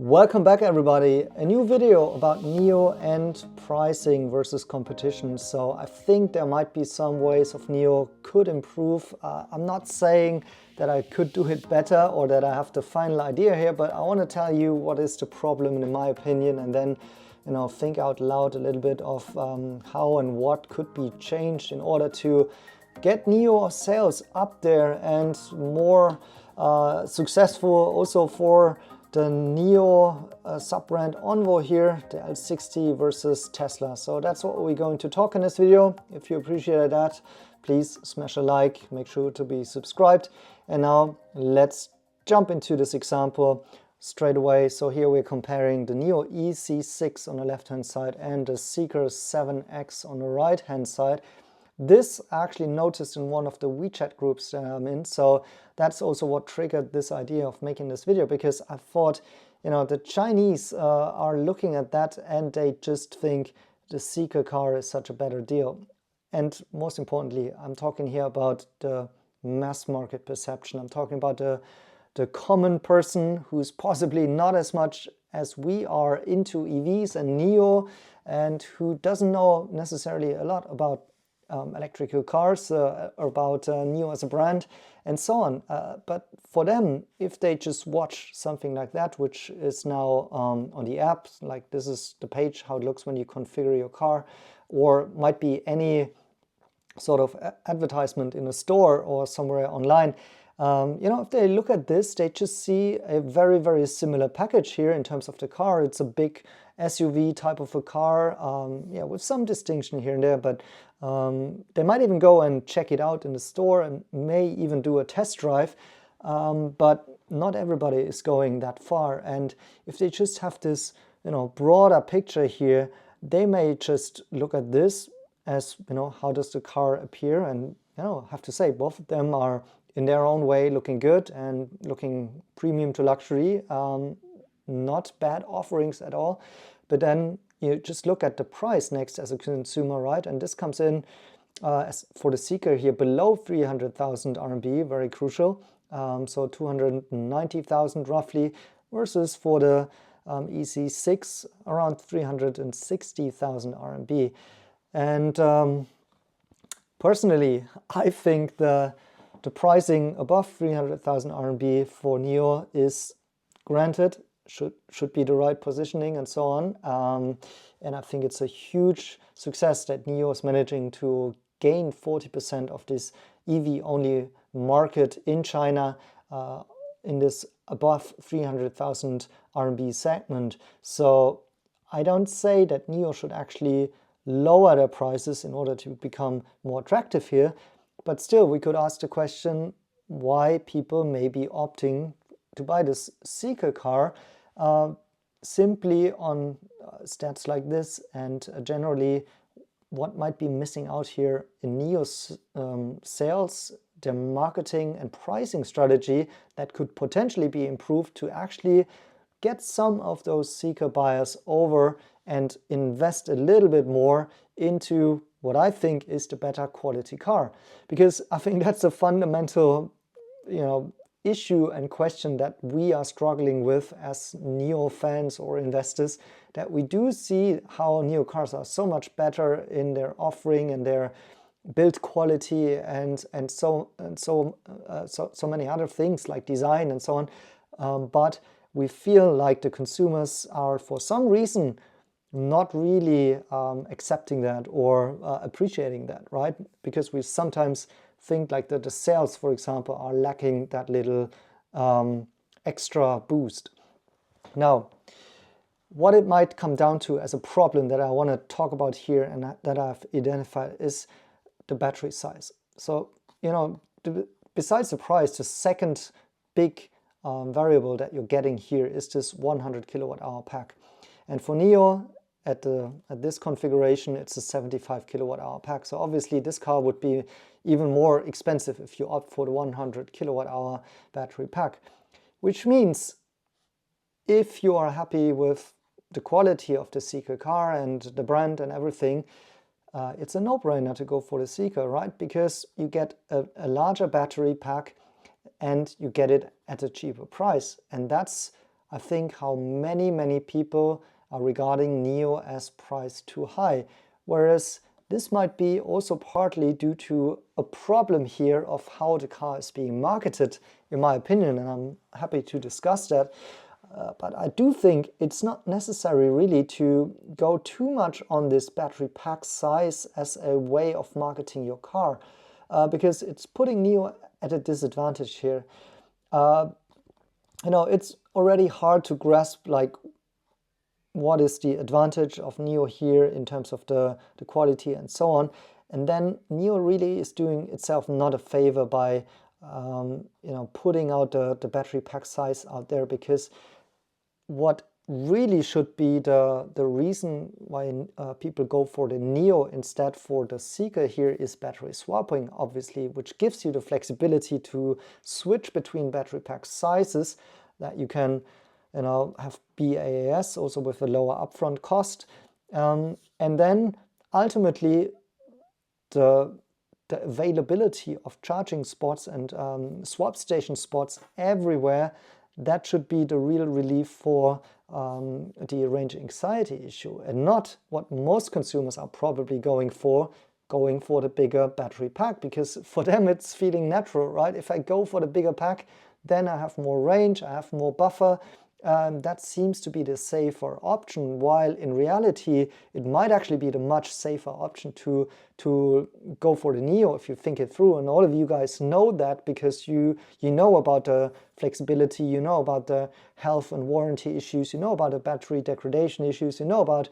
Welcome back everybody, a new video about NIO and pricing versus competition. So I think there might be some ways of NIO could improve. I'm not saying that I could do it better or that I have the final idea here, but I want to tell you what is the problem in my opinion, and then think out loud a little bit of how and what could be changed in order to get NIO sales up there and more successful also for the NIO sub-brand Onvo here, the L60 versus Tesla. So that's what we're going to talk in this video. If you appreciated that, please smash a like, make sure to be subscribed. And now let's jump into this example straight away. So here we're comparing the NIO EC6 on the left-hand side and the Seeker 7X on the right-hand side. This I actually noticed in one of the WeChat groups that I'm in, so that's also what triggered this idea of making this video, because I thought, the Chinese are looking at that and they just think the Seeker car is such a better deal. And most importantly, I'm talking here about the mass market perception. I'm talking about the common person who's possibly not as much as we are into EVs and NIO, and who doesn't know necessarily a lot about electrical cars, about NIO as a brand, and so on. But for them, if they just watch something like that, which is now on the app, like this is the page, how it looks when you configure your car, or might be any sort of advertisement in a store or somewhere online, if they look at this, they just see a very, very similar package here in terms of the car. It's a big SUV type of a car, with some distinction here and there, but they might even go and check it out in the store and may even do a test drive, but not everybody is going that far. And if they just have this, broader picture here, they may just look at this as, how does the car appear? And, I have to say, both of them are in their own way looking good and looking premium to luxury. Not bad offerings at all. But then you just look at the price next as a consumer, right? And this comes in as for the Seeker here below 300,000 RMB, very crucial. So 290,000 roughly, versus for the EC6 around 360,000 RMB. And personally, I think the pricing above 300,000 RMB for NIO is, granted, should be the right positioning and so on. And I think it's a huge success that NIO is managing to gain 40% of this EV-only market in China in this above 300,000 RMB segment. So I don't say that NIO should actually lower their prices in order to become more attractive here, but still we could ask the question why people may be opting to buy this Seeker car simply on stats like this, and generally what might be missing out here in NIO's sales, their marketing and pricing strategy that could potentially be improved to actually get some of those Seeker buyers over and invest a little bit more into what I think is the better quality car. Because I think that's a fundamental, issue and question that we are struggling with as NIO fans or investors, that we do see how NIO cars are so much better in their offering and their build quality and so many other things like design and so on. But we feel like the consumers are, for some reason, not really accepting that or appreciating that, right? Because we sometimes think like that the sales, for example, are lacking that little extra boost. Now, what it might come down to as a problem that I want to talk about here and that I've identified is the battery size. So, besides the price, the second big variable that you're getting here is this 100 kilowatt hour pack. And for NIO, at this configuration, it's a 75 kilowatt hour pack. So obviously this car would be even more expensive if you opt for the 100 kilowatt hour battery pack. Which means if you are happy with the quality of the Seeker car and the brand and everything, it's a no-brainer to go for the Seeker, right? Because you get a larger battery pack and you get it at a cheaper price. And that's I think how many people are regarding NIO as priced too high. Whereas this might be also partly due to a problem here of how the car is being marketed, in my opinion, and I'm happy to discuss that. But I do think it's not necessary really to go too much on this battery pack size as a way of marketing your car, because it's putting NIO at a disadvantage here. It's already hard to grasp like what is the advantage of NIO here in terms of the quality and so on. And then NIO really is doing itself not a favor by putting out the battery pack size out there, because what really should be the reason why people go for the NIO instead for the Seeker here is battery swapping, obviously, which gives you the flexibility to switch between battery pack sizes, that you can have BAAS also with a lower upfront cost. And then ultimately the availability of charging spots and swap station spots everywhere, that should be the real relief for the range anxiety issue, and not what most consumers are probably going for the bigger battery pack, because for them it's feeling natural, right? If I go for the bigger pack, then I have more range, I have more buffer. That seems to be the safer option, while in reality it might actually be the much safer option to go for the NIO if you think it through. And all of you guys know that, because you know about the flexibility, you know about the health and warranty issues, you know about the battery degradation issues, you know about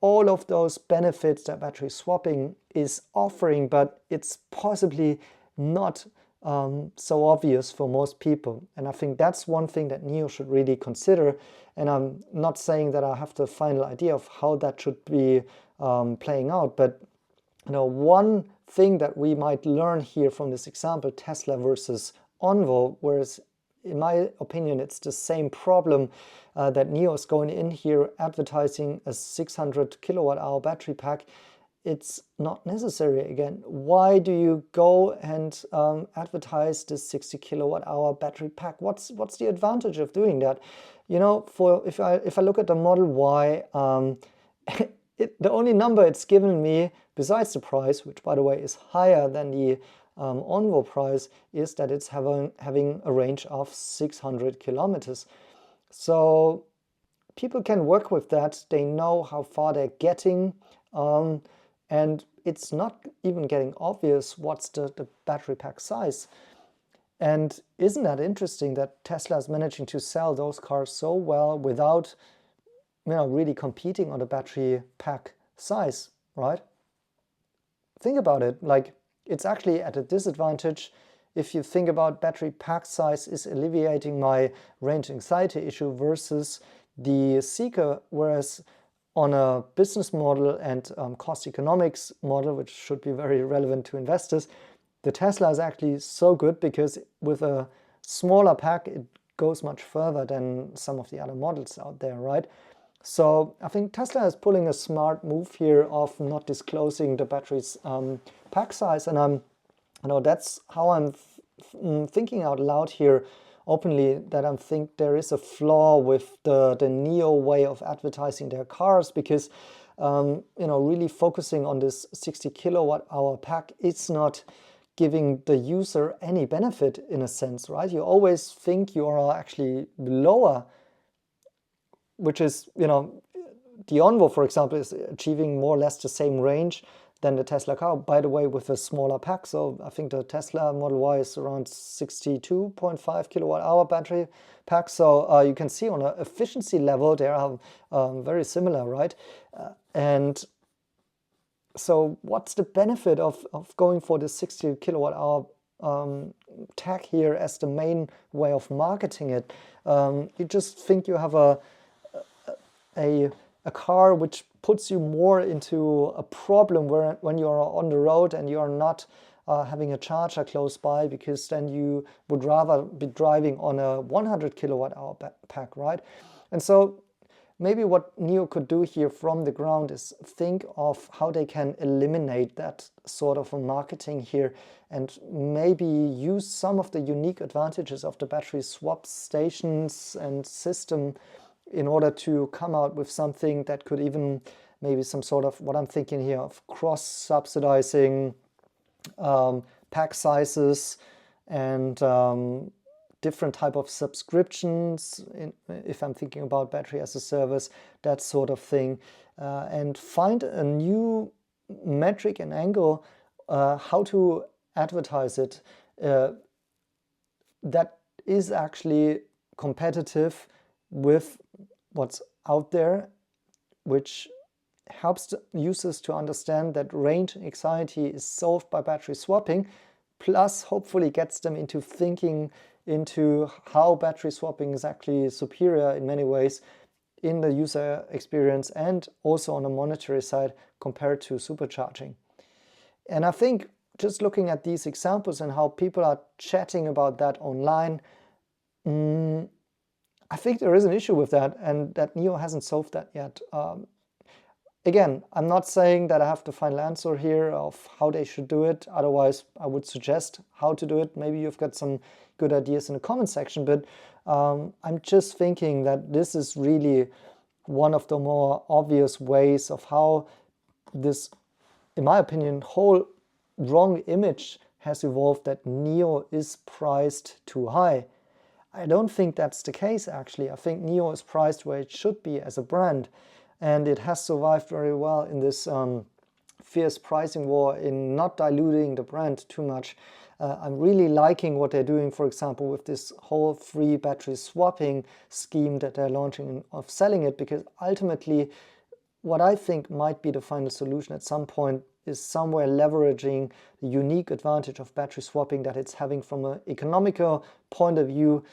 all of those benefits that battery swapping is offering, but it's possibly not so obvious for most people. And I think that's one thing that NIO should really consider. And I'm not saying that I have the final idea of how that should be playing out, but one thing that we might learn here from this example, Tesla versus Onvo, whereas in my opinion it's the same problem that NIO is going in here advertising a 600 kilowatt hour battery pack. It's not necessary. Again, why do you go and advertise this 60 kilowatt hour battery pack? What's the advantage of doing that? If I look at the Model Y, the only number it's given me besides the price, which by the way is higher than the Onvo price, is that it's having a range of 600 kilometers. So people can work with that. They know how far they're getting. And it's not even getting obvious what's the battery pack size. And isn't that interesting that Tesla is managing to sell those cars so well without really competing on the battery pack size, right? Think about it. Like, it's actually at a disadvantage if you think about battery pack size is alleviating my range anxiety issue versus the Seeker, whereas on a business model and cost economics model, which should be very relevant to investors, the Tesla is actually so good because with a smaller pack, it goes much further than some of the other models out there, right? So I think Tesla is pulling a smart move here of not disclosing the battery's pack size, and that's how I'm thinking out loud here openly, that I think there is a flaw with the NIO way of advertising their cars, because really focusing on this 60 kilowatt hour pack, it's not giving the user any benefit in a sense, right? You always think you are actually lower, which is, the Onvo, for example, is achieving more or less the same range than the Tesla car, by the way, with a smaller pack. So I think the Tesla Model Y is around 62.5 kilowatt hour battery pack. So you can see on an efficiency level, they are very similar, right? And so what's the benefit of going for the 60 kilowatt hour tag here as the main way of marketing it? You just think you have a car which puts you more into a problem when you are on the road and you are not having a charger close by, because then you would rather be driving on a 100 kilowatt hour pack, right? And so maybe what NIO could do here from the ground is think of how they can eliminate that sort of a marketing here and maybe use some of the unique advantages of the battery swap stations and system in order to come out with something that could even maybe some sort of, what I'm thinking here, of cross-subsidizing pack sizes and different type of subscriptions, if I'm thinking about battery as a service, that sort of thing, and find a new metric and angle how to advertise it that is actually competitive with what's out there, which helps users to understand that range anxiety is solved by battery swapping, plus hopefully gets them into thinking into how battery swapping is actually superior in many ways in the user experience and also on the monetary side compared to supercharging. And I think just looking at these examples and how people are chatting about that online, I think there is an issue with that and that NIO hasn't solved that yet. Again, I'm not saying that I have the final answer here of how they should do it. Otherwise, I would suggest how to do it. Maybe you've got some good ideas in the comment section, but I'm just thinking that this is really one of the more obvious ways of how this, in my opinion, whole wrong image has evolved, that NIO is priced too high. I don't think that's the case, actually. I think NIO is priced where it should be as a brand. And it has survived very well in this fierce pricing war in not diluting the brand too much. I'm really liking what they're doing, for example, with this whole free battery swapping scheme that they're launching of selling it, because ultimately what I think might be the final solution at some point is somewhere leveraging the unique advantage of battery swapping that it's having from an economical point of view.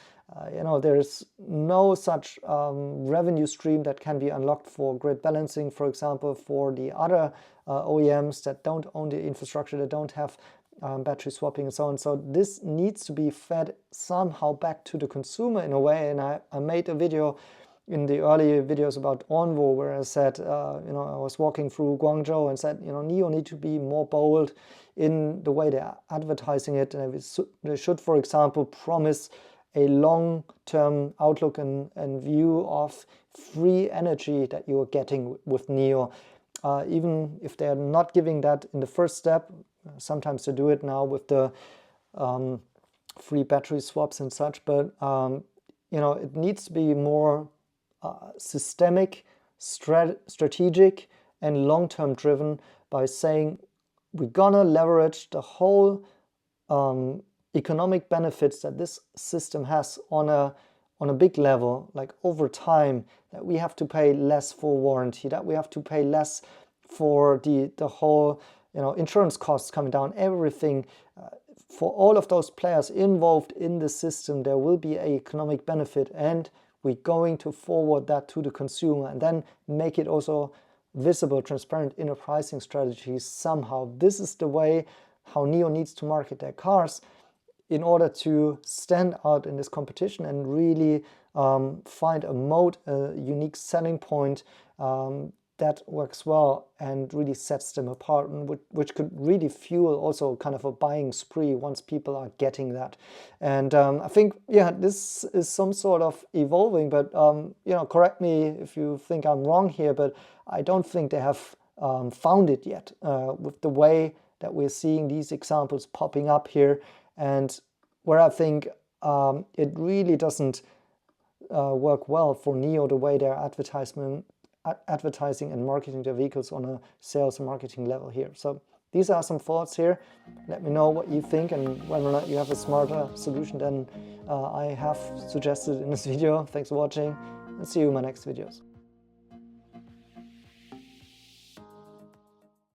There's no such revenue stream that can be unlocked for grid balancing, for example, for the other OEMs that don't own the infrastructure, that don't have battery swapping and so on. So this needs to be fed somehow back to the consumer in a way. And I made a video in the early videos about Onvo where I said, I was walking through Guangzhou and said, NIO need to be more bold in the way they're advertising it. And they should, for example, promise a long-term outlook and view of free energy that you're getting with NIO. Even if they're not giving that in the first step, sometimes they do it now with the free battery swaps and such, but it needs to be more systemic, strategic, and long-term driven by saying we're gonna leverage the whole economic benefits that this system has on a big level, like over time, that we have to pay less for warranty, that we have to pay less for the whole insurance costs coming down, everything. For all of those players involved in the system, there will be an economic benefit, and we're going to forward that to the consumer and then make it also visible, transparent in a pricing strategy somehow. This is the way how NIO needs to market their cars in order to stand out in this competition and really find a moat, a unique selling point that works well and really sets them apart, and which could really fuel also kind of a buying spree once people are getting that. And I think, this is some sort of evolving, but correct me if you think I'm wrong here, but I don't think they have found it yet with the way that we're seeing these examples popping up here, and where I think it really doesn't work well for NIO the way they're advertising and marketing their vehicles on a sales and marketing level here. So these are some thoughts here. Let me know what you think and whether or not you have a smarter solution than I have suggested in this video. Thanks for watching, and see you in my next videos.